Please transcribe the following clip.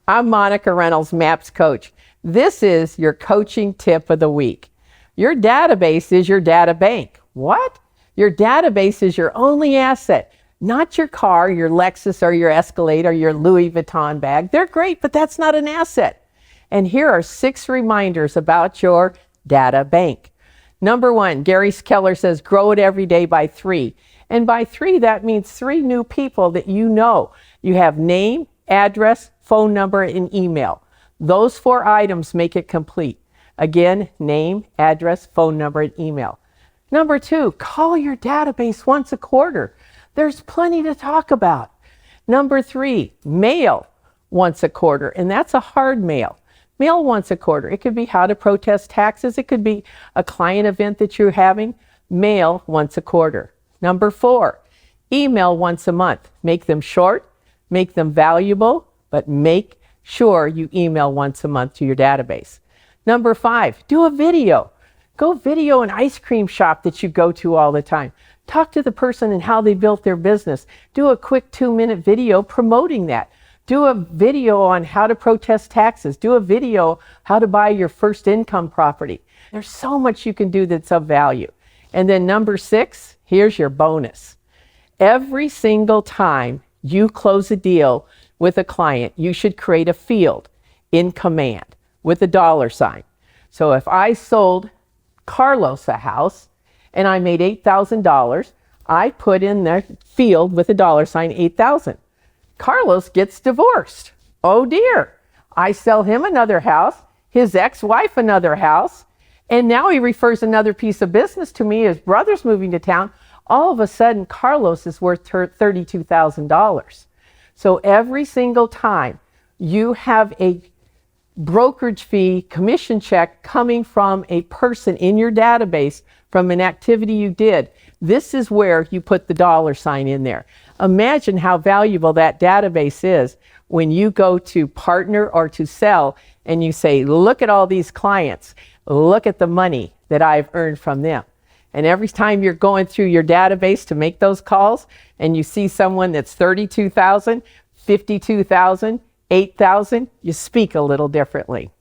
I'm Monica Reynolds, MAPS Coach. This is your coaching tip of the week. Your database is your data bank. What? Your database is your only asset, not your car, your Lexus or your Escalade or your Louis Vuitton bag. They're great, but that's not an asset. And here are 6 reminders about your data bank. Number 1, Gary Keller says, grow it every day by 3. And by 3, that means 3 new people that you know. You have name, address, phone number, and email. Those 4 items make it complete. Again, name, address, phone number, and email. Number 2, call your database once a quarter. There's plenty to talk about. Number 3, mail once a quarter, and that's a hard mail. Mail once a quarter. It could be how to protest taxes. It could be a client event that you're having. Mail once a quarter. Number 4, email once a month. Make them short, make them valuable, but make sure you email once a month to your database. Number 5, do a video. Go video an ice cream shop that you go to all the time. Talk to the person and how they built their business. Do a quick 2-minute video promoting that. Do a video on how to protest taxes. Do a video how to buy your first income property. There's so much you can do that's of value. And then number 6, here's your bonus. Every single time you close a deal with a client, you should create a field in command with a $sign. So if I sold Carlos a house and I made $8,000, I put in the field with a $sign 8,000. Carlos gets divorced. Oh dear. I sell him another house, his ex-wife another house, and now he refers another piece of business to me. His brother's moving to town. All of a sudden, Carlos is worth $32,000. So every single time you have a brokerage fee, commission check coming from a person in your database from an activity you did, this is where you put the $sign in there. Imagine how valuable that database is when you go to partner or to sell and you say, look at all these clients, look at the money that I've earned from them. And every time you're going through your database to make those calls and you see someone that's 32,000, 52,000, 8,000, you speak a little differently.